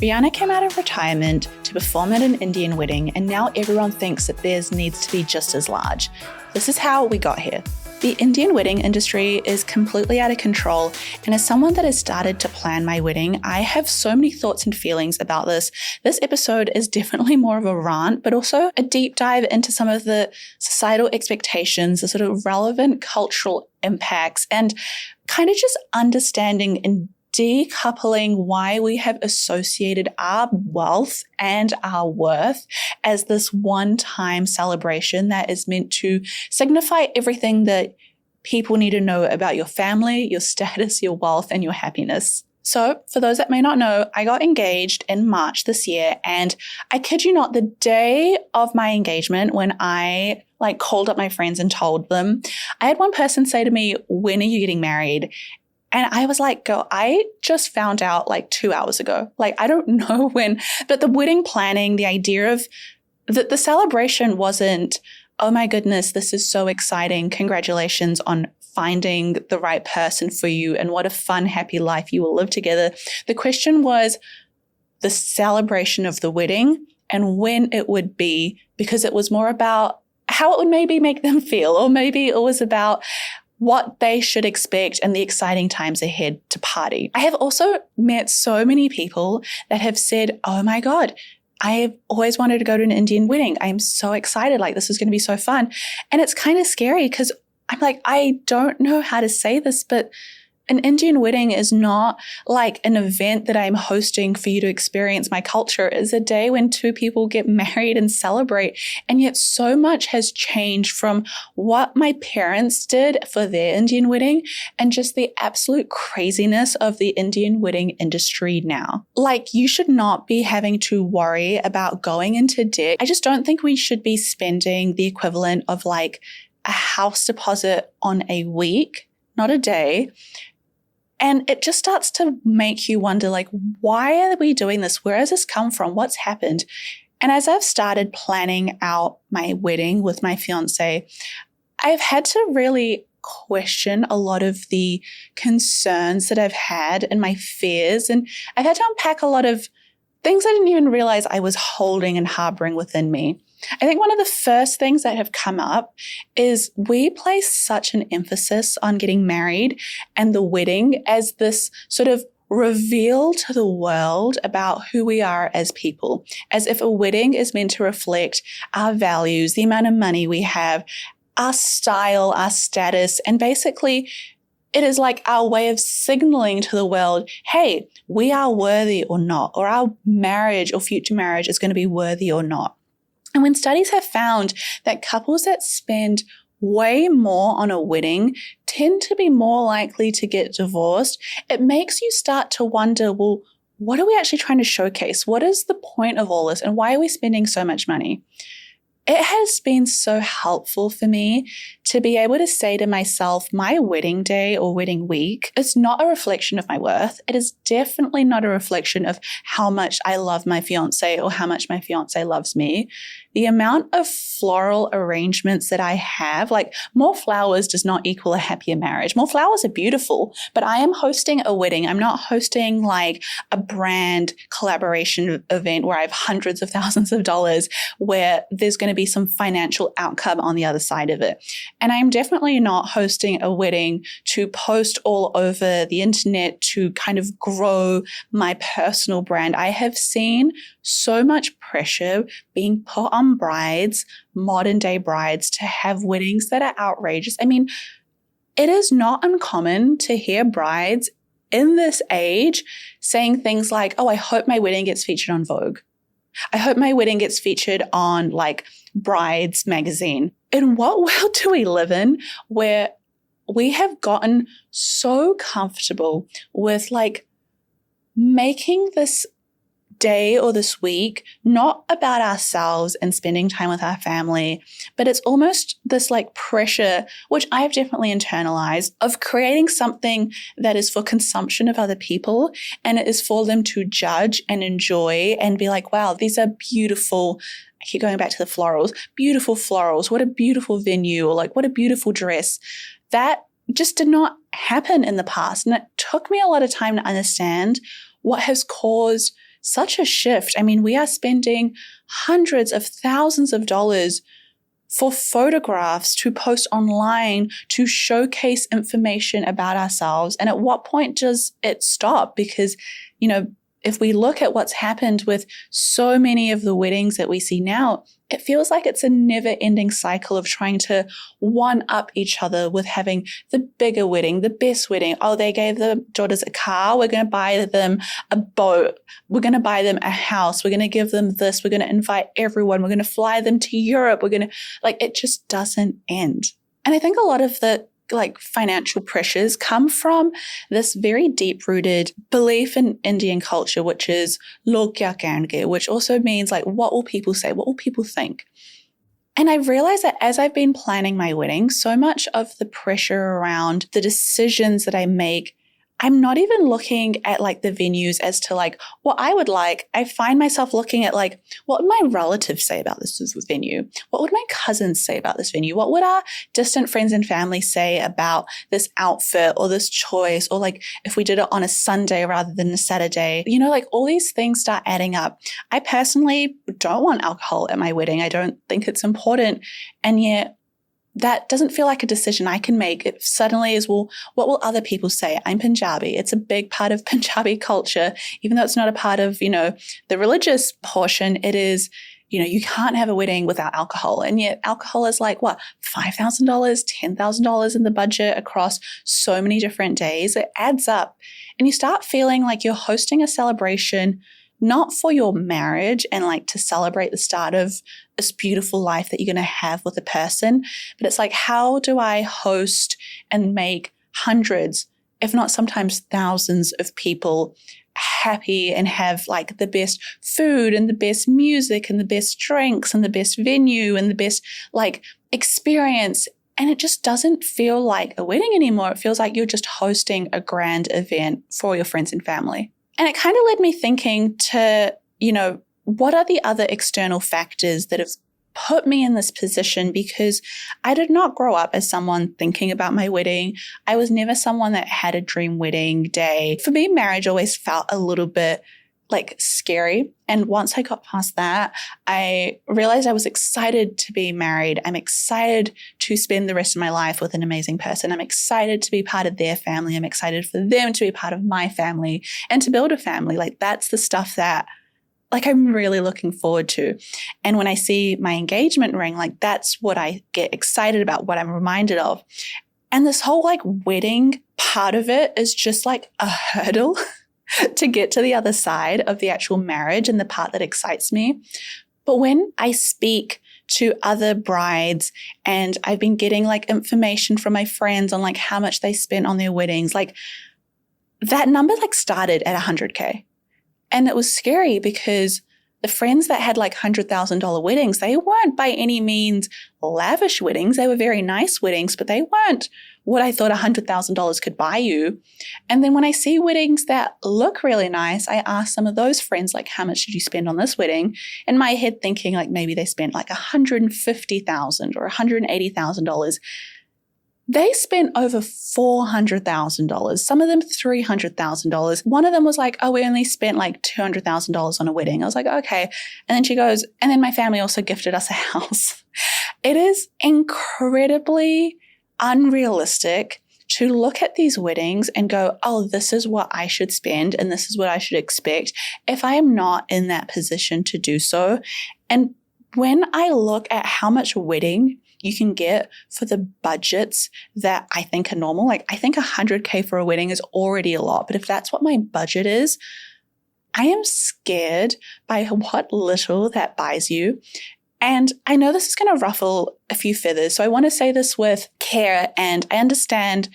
Rihanna came out of retirement to perform at an Indian wedding, and now everyone thinks that theirs needs to be just as large. This is how we got here. The Indian wedding industry is completely out of control, and as someone that has started to plan my wedding, I have so many thoughts and feelings about this. This episode is definitely more of a rant, but also a deep dive into some of the societal expectations, the sort of relevant cultural impacts, and kind of just understanding and decoupling why we have associated our wealth and our worth as this one-time celebration that is meant to signify everything that people need to know about your family, your status, your wealth, and your happiness. So for those that may not know, I got engaged in March this year, and I kid you not, the day of my engagement, when I called up my friends and told them, I had one person say to me, "When are you getting married?" And I was like, girl, I just found out 2 hours ago. I don't know when, but the wedding planning, the idea of the celebration wasn't, oh my goodness, this is so exciting. Congratulations on finding the right person for you and what a fun, happy life you will live together. The question was the celebration of the wedding and when it would be, because it was more about how it would maybe make them feel, or maybe it was about what they should expect and the exciting times ahead to party. I have also met so many people that have said, oh my God, I have always wanted to go to an Indian wedding. I'm so excited. This is going to be so fun. And it's kind of scary because I'm I don't know how to say this, but an Indian wedding is not an event that I'm hosting for you to experience my culture. It's a day when two people get married and celebrate. And yet so much has changed from what my parents did for their Indian wedding and just the absolute craziness of the Indian wedding industry now. You should not be having to worry about going into debt. I just don't think we should be spending the equivalent of a house deposit on a week, not a day. And it just starts to make you wonder, why are we doing this? Where has this come from? What's happened? And as I've started planning out my wedding with my fiance, I've had to really question a lot of the concerns that I've had and my fears. And I've had to unpack a lot of things I didn't even realize I was holding and harboring within me. I think one of the first things that have come up is we place such an emphasis on getting married and the wedding as this sort of reveal to the world about who we are as people, as if a wedding is meant to reflect our values, the amount of money we have, our style, our status, and basically it is our way of signaling to the world, hey, we are worthy or not, or our marriage or future marriage is going to be worthy or not. And when studies have found that couples that spend way more on a wedding tend to be more likely to get divorced, it makes you start to wonder, well, what are we actually trying to showcase? What is the point of all this? And why are we spending so much money? It has been so helpful for me to be able to say to myself, my wedding day or wedding week is not a reflection of my worth. It is definitely not a reflection of how much I love my fiance or how much my fiance loves me. The amount of floral arrangements that I have, more flowers does not equal a happier marriage. More flowers are beautiful, but I am hosting a wedding. I'm not hosting a brand collaboration event where I have hundreds of thousands of dollars where there's going to be some financial outcome on the other side of it. And I'm definitely not hosting a wedding to post all over the internet to kind of grow my personal brand. I have seen so much pressure being put on brides, modern day brides, to have weddings that are outrageous. I mean, it is not uncommon to hear brides in this age saying things like, oh, I hope my wedding gets featured on Vogue. I hope my wedding gets featured on Brides magazine. In what world do we live in where we have gotten so comfortable with making this day or this week not about ourselves and spending time with our family, but it's almost this pressure, which I've definitely internalized, of creating something that is for consumption of other people, and it is for them to judge and enjoy and be wow, these are beautiful. I keep going back to the florals, beautiful florals. What a beautiful venue, or what a beautiful dress. That just did not happen in the past. And it took me a lot of time to understand what has caused such a shift. I mean, we are spending hundreds of thousands of dollars for photographs to post online to showcase information about ourselves. And at what point does it stop? Because, if we look at what's happened with so many of the weddings that we see now, it feels like it's a never-ending cycle of trying to one-up each other with having the bigger wedding, the best wedding. Oh, they gave the daughters a car. We're going to buy them a boat. We're going to buy them a house. We're going to give them this. We're going to invite everyone. We're going to fly them to Europe. It just doesn't end. And I think a lot of the financial pressures come from this very deep-rooted belief in Indian culture, which is log kya kahenge, which also means what will people say? What will people think? And I've realized that as I've been planning my wedding, so much of the pressure around the decisions that I make, I'm not even looking at the venues as to what I would like. I find myself looking at what would my relatives say about this venue? What would my cousins say about this venue? What would our distant friends and family say about this outfit or this choice? Or if we did it on a Sunday rather than a Saturday, all these things start adding up. I personally don't want alcohol at my wedding. I don't think it's important. And yet, that doesn't feel like a decision I can make. It suddenly is, what will other people say? I'm Punjabi. It's a big part of Punjabi culture, even though it's not a part of, the religious portion. It is, you can't have a wedding without alcohol. And yet alcohol is $5,000, $10,000 in the budget across so many different days. It adds up. And you start feeling like you're hosting a celebration not for your marriage and to celebrate the start of this beautiful life that you're going to have with a person, but it's how do I host and make hundreds, if not sometimes thousands of people happy and have the best food and the best music and the best drinks and the best venue and the best experience. And it just doesn't feel like a wedding anymore. It feels like you're just hosting a grand event for your friends and family. And it kind of led me thinking to, what are the other external factors that have put me in this position? Because I did not grow up as someone thinking about my wedding. I was never someone that had a dream wedding day. For me, marriage always felt a little bit scary. And once I got past that, I realized I was excited to be married. I'm excited to spend the rest of my life with an amazing person. I'm excited to be part of their family. I'm excited for them to be part of my family and to build a family. That's the stuff that I'm really looking forward to. And when I see my engagement ring, that's what I get excited about, what I'm reminded of. And this whole wedding part of it is just a hurdle to get to the other side of the actual marriage and the part that excites me. But when I speak to other brides and I've been getting information from my friends on how much they spent on their weddings, that number started at $100K. And it was scary because the friends that had $100,000 weddings, they weren't by any means lavish weddings. They were very nice weddings, but they weren't what I thought $100,000 could buy you. And then when I see weddings that look really nice, I ask some of those friends, how much did you spend on this wedding? In my head thinking maybe they spent $150,000 or $180,000. They spent over $400,000, some of them $300,000. One of them was we only spent $200,000 on a wedding. I was okay. And then she goes, and then my family also gifted us a house. It is incredibly unrealistic to look at these weddings and go, oh, this is what I should spend and this is what I should expect if I am not in that position to do so. And when I look at how much wedding you can get for the budgets that I think are normal, I think $100K for a wedding is already a lot, but if that's what my budget is, I am scared by what little that buys you. And I know this is going to ruffle a few feathers, so I want to say this with care, and I understand.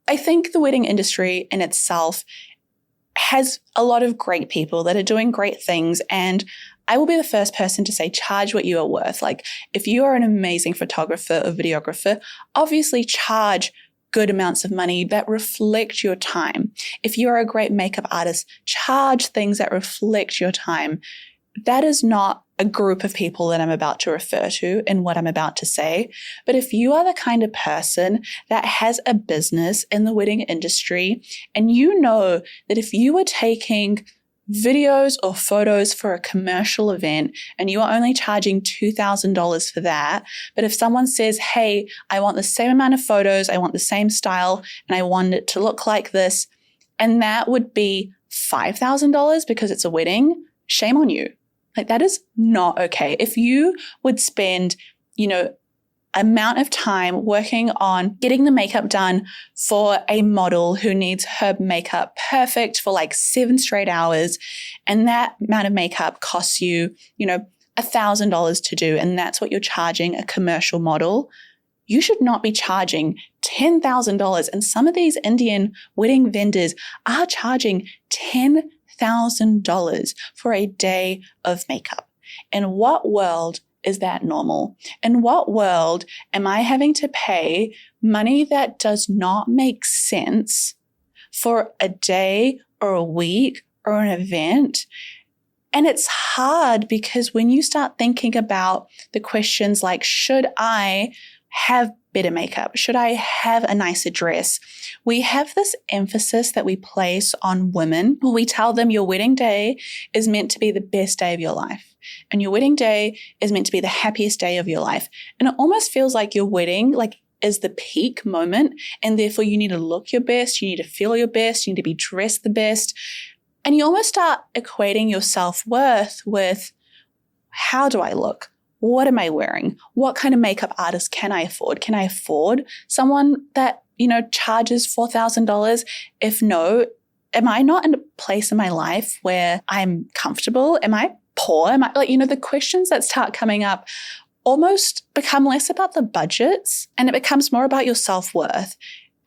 I think the wedding industry in itself has a lot of great people that are doing great things, and I will be the first person to say charge what you are worth. If you are an amazing photographer or videographer, obviously charge good amounts of money that reflect your time. If you are a great makeup artist, charge things that reflect your time. That is not a group of people that I'm about to refer to in what I'm about to say. But if you are the kind of person that has a business in the wedding industry, and you know that if you were taking videos or photos for a commercial event and you are only charging $2,000 for that, but if someone says, hey, I want the same amount of photos, I want the same style, and I want it to look like this, and that would be $5,000 because it's a wedding, shame on you. Like, that is not okay. If you would spend, amount of time working on getting the makeup done for a model who needs her makeup perfect for like 7 straight hours, and that amount of makeup costs you, $1,000 to do, and that's what you're charging a commercial model, you should not be charging $10,000. And some of these Indian wedding vendors are charging $10,000 for a day of makeup. In what world is that normal? In what world am I having to pay money that does not make sense for a day or a week or an event? And it's hard because when you start thinking about the questions like, should I have better makeup? Should I have a nicer dress? We have this emphasis that we place on women. We tell them your wedding day is meant to be the best day of your life. And your wedding day is meant to be the happiest day of your life. And it almost feels like your wedding is the peak moment. And therefore you need to look your best. You need to feel your best. You need to be dressed the best. And you almost start equating your self-worth with, how do I look? What am I wearing? What kind of makeup artist can I afford? Can I afford someone that, charges $4,000? If no, am I not in a place in my life where I'm comfortable? Am I poor? Am I the questions that start coming up almost become less about the budgets and it becomes more about your self-worth.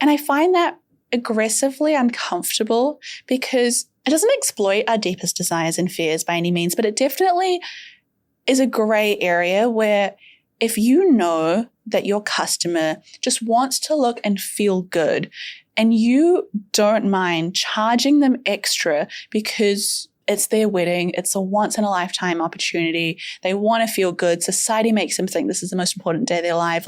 And I find that aggressively uncomfortable because it doesn't exploit our deepest desires and fears by any means, but it definitely is a gray area where if you know that your customer just wants to look and feel good and you don't mind charging them extra because it's their wedding, it's a once in a lifetime opportunity, they want to feel good, society makes them think this is the most important day of their life,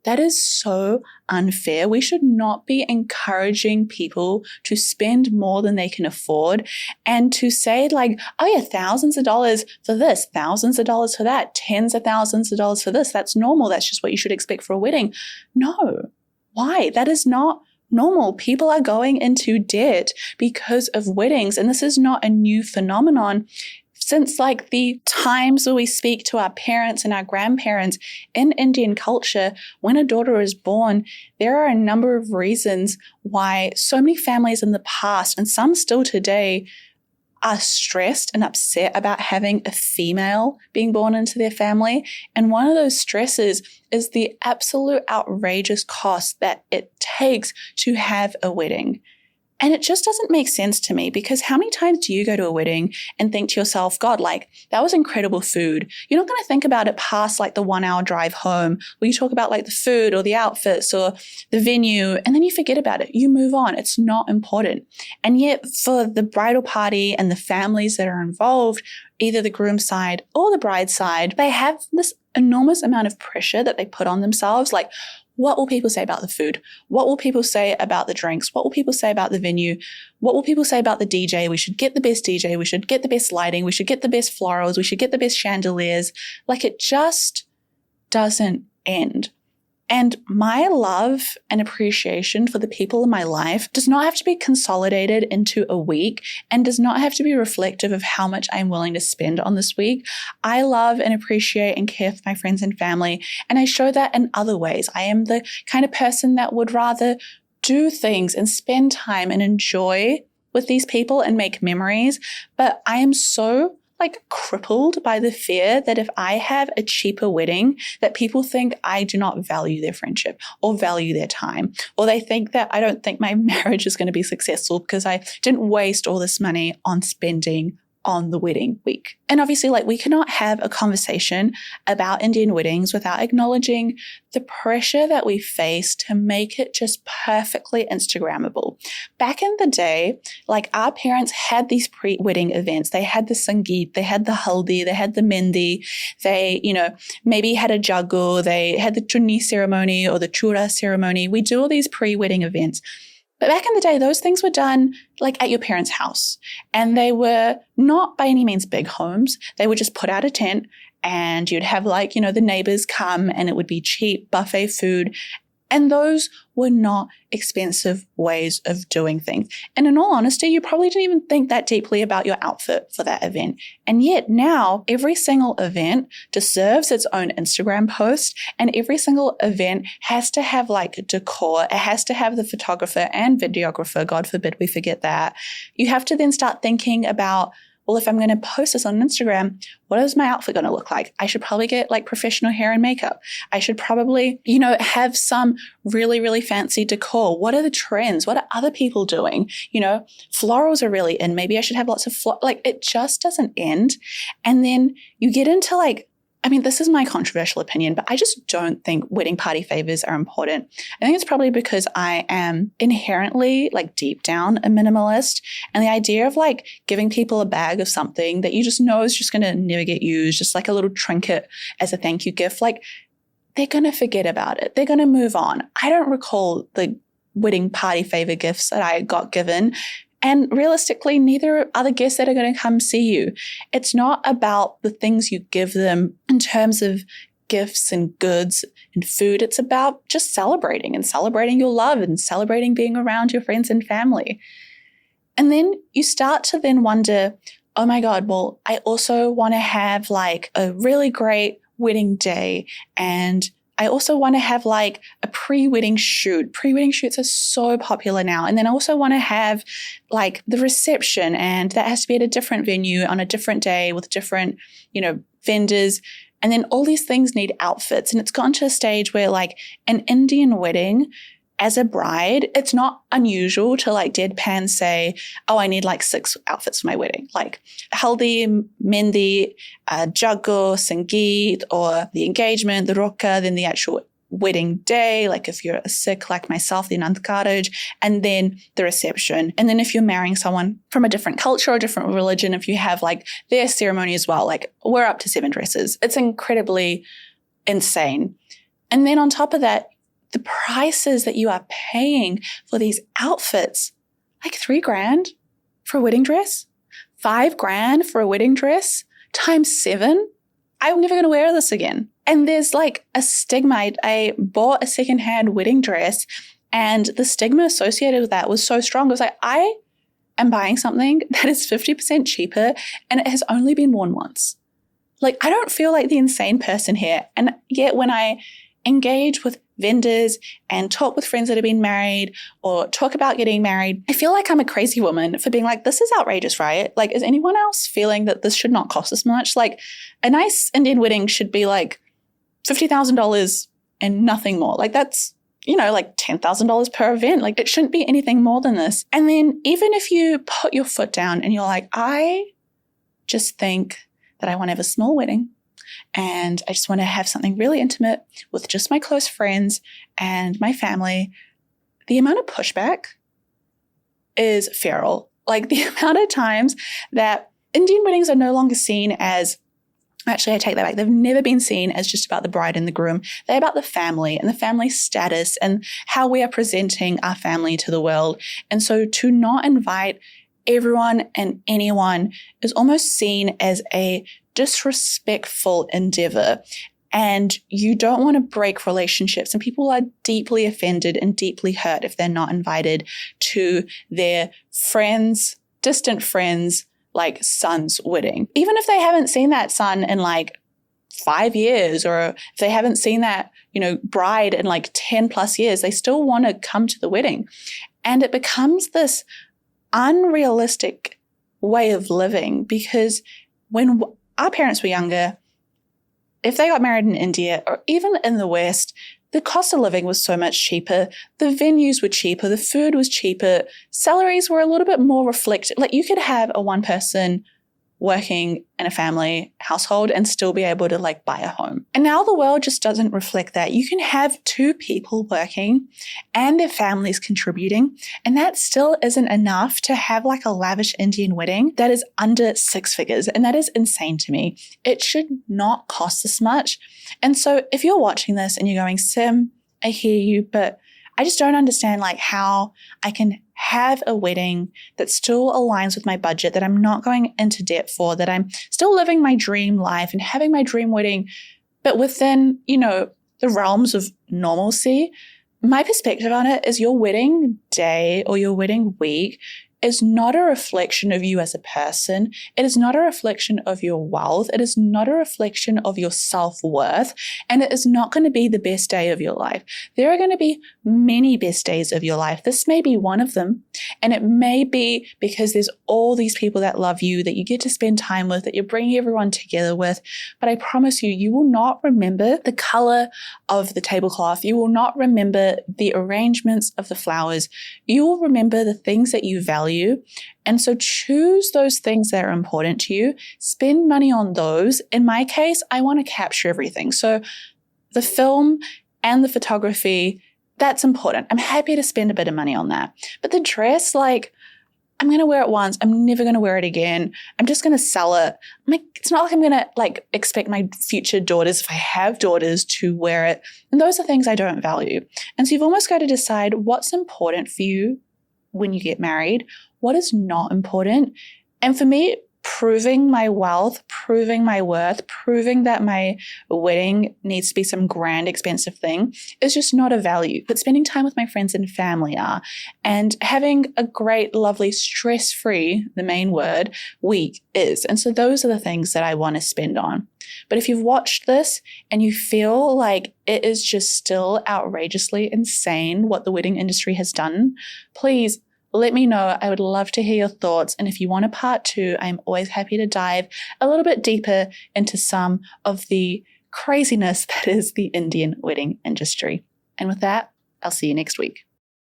that is so unfair. We should not be encouraging people to spend more than they can afford and to say thousands of dollars for this, thousands of dollars for that, tens of thousands of dollars for this. That's normal. That's just what you should expect for a wedding. No. Why? That is not normal. People are going into debt because of weddings. And this is not a new phenomenon. Since the times where we speak to our parents and our grandparents in Indian culture, when a daughter is born, there are a number of reasons why so many families in the past, and some still today, are stressed and upset about having a female being born into their family. And one of those stresses is the absolute outrageous cost that it takes to have a wedding. And it just doesn't make sense to me because how many times do you go to a wedding and think to yourself, God, that was incredible food. You're not going to think about it past the 1 hour drive home where you talk about the food or the outfits or the venue and then you forget about it. You move on. It's not important. And yet for the bridal party and the families that are involved, either the groom side or the bride side, they have this enormous amount of pressure that they put on themselves. What will people say about the food? What will people say about the drinks? What will people say about the venue? What will people say about the DJ? We should get the best DJ. We should get the best lighting. We should get the best florals. We should get the best chandeliers. It just doesn't end. And my love and appreciation for the people in my life does not have to be consolidated into a week and does not have to be reflective of how much I'm willing to spend on this week. I love and appreciate and care for my friends and family, and I show that in other ways. I am the kind of person that would rather do things and spend time and enjoy with these people and make memories, but I am so crippled by the fear that if I have a cheaper wedding, that people think I do not value their friendship or value their time, or they think that I don't think my marriage is going to be successful because I didn't waste all this money on spending on the wedding week. And obviously, we cannot have a conversation about Indian weddings without acknowledging the pressure that we face to make it just perfectly Instagrammable. Back in the day, our parents had these pre-wedding events. They had the sangeet, they had the haldi, they had the mendi, they, maybe had a jago, they had the chunni ceremony or the chura ceremony. We do all these pre-wedding events. But back in the day, those things were done like at your parents' house. And they were not by any means big homes. They would just put out a tent and you'd have like, the neighbors come and it would be cheap buffet food. And those were not expensive ways of doing things. And in all honesty, you probably didn't even think that deeply about your outfit for that event. And yet now every single event deserves its own Instagram post, and every single event has to have like decor. It has to have the photographer and videographer. God forbid we forget that. You have to then start thinking about, well, if I'm going to post this on Instagram, what is my outfit going to look like? I should probably get like professional hair and makeup. I should probably, have some really, really fancy decor. What are the trends? What are other people doing? Florals are really in. Maybe I should have lots of it just doesn't end. And then you get into this is my controversial opinion, but I just don't think wedding party favors are important. I think it's probably because I am inherently deep down a minimalist, and the idea of giving people a bag of something that you just know is just going to never get used, just like a little trinket as a thank you gift, they're going to forget about it. They're going to move on. I don't recall the wedding party favor gifts that I got given. And realistically, neither are the guests that are going to come see you. It's not about the things you give them in terms of gifts and goods and food. It's about just celebrating your love and celebrating being around your friends and family. And then you start to then wonder, oh my God, well, I also want to have a really great wedding day, and I also want to have a pre-wedding shoot. Pre-wedding shoots are so popular now. And then I also want to have the reception, and that has to be at a different venue on a different day with different, vendors. And then all these things need outfits. And it's gotten to a stage where an Indian wedding, as a bride, it's not unusual to deadpan say, oh, I need 6 outfits for my wedding. Haldi, Mendi, Jago, Sangeet, or the engagement, the roka, then the actual wedding day. If you're a Sikh like myself, the Anand Karaj, and then the reception. And then if you're marrying someone from a different culture or different religion, if you have their ceremony as well, we're up to 7 dresses. It's incredibly insane. And then on top of that, the prices that you are paying for these outfits, $3,000 for a wedding dress, $5,000 for a wedding dress, times 7. I'm never going to wear this again. And there's a stigma. I bought a secondhand wedding dress, and the stigma associated with that was so strong. It was I am buying something that is 50% cheaper, and it has only been worn once. I don't feel like the insane person here. And yet when I engage with vendors and talk with friends that have been married or talk about getting married, I feel like I'm a crazy woman for being this is outrageous, right? is anyone else feeling that this should not cost this much? A nice Indian wedding should be $50,000 and nothing more. That's, $10,000 per event. It shouldn't be anything more than this. And then even if you put your foot down and you're I just think that I want to have a small wedding, and I just want to have something really intimate with just my close friends and my family, the amount of pushback is feral. The amount of times that Indian weddings are no longer seen as, actually I take that back, they've never been seen as just about the bride and the groom. They're about the family and the family status and how we are presenting our family to the world. And so to not invite everyone and anyone is almost seen as a disrespectful endeavor, and you don't want to break relationships, and people are deeply offended and deeply hurt if they're not invited to their friends, distant friends, son's wedding. Even if they haven't seen that son in 5 years, or if they haven't seen that, bride in 10 plus years, they still want to come to the wedding. And it becomes this unrealistic way of living, because when our parents were younger, if they got married in India or even in the West, the cost of living was so much cheaper. The venues were cheaper. The food was cheaper. Salaries were a little bit more reflective. You could have a one person working in a family household and still be able to buy a home. And now the world just doesn't reflect that. You can have 2 people working and their families contributing, and that still isn't enough to have a lavish Indian wedding that is under 6 figures. And that is insane to me. It should not cost this much. And so if you're watching this and you're going, Sim, I hear you, but I just don't understand like how I can have a wedding that still aligns with my budget, that I'm not going into debt for, that I'm still living my dream life and having my dream wedding, but within, the realms of normalcy. My perspective on it is your wedding day or your wedding week is not a reflection of you as a person. It is not a reflection of your wealth. It is not a reflection of your self-worth. And it is not going to be the best day of your life. There are going to be many best days of your life. This may be one of them. And it may be because there's all these people that love you, that you get to spend time with, that you're bringing everyone together with. But I promise you, you will not remember the color of the tablecloth. You will not remember the arrangements of the flowers. You will remember the things that you value. And so choose those things that are important to you. Spend money on those. In my case, I want to capture everything. So the film and the photography, that's important. I'm happy to spend a bit of money on that. But the dress, like, I'm going to wear it once. I'm never going to wear it again. I'm just going to sell it. It's not like I'm going to expect my future daughters, if I have daughters, to wear it. And those are things I don't value. And so you've almost got to decide what's important for you when you get married, what is not important. And for me, proving my wealth, proving my worth, proving that my wedding needs to be some grand, expensive thing is just not a value. But spending time with my friends and family are, and having a great, lovely, stress-free, the main word, week is. And so those are the things that I want to spend on. But if you've watched this and you feel like it is just still outrageously insane what the wedding industry has done, please let me know. I would love to hear your thoughts. And if you want a part 2, I'm always happy to dive a little bit deeper into some of the craziness that is the Indian wedding industry. And with that, I'll see you next week.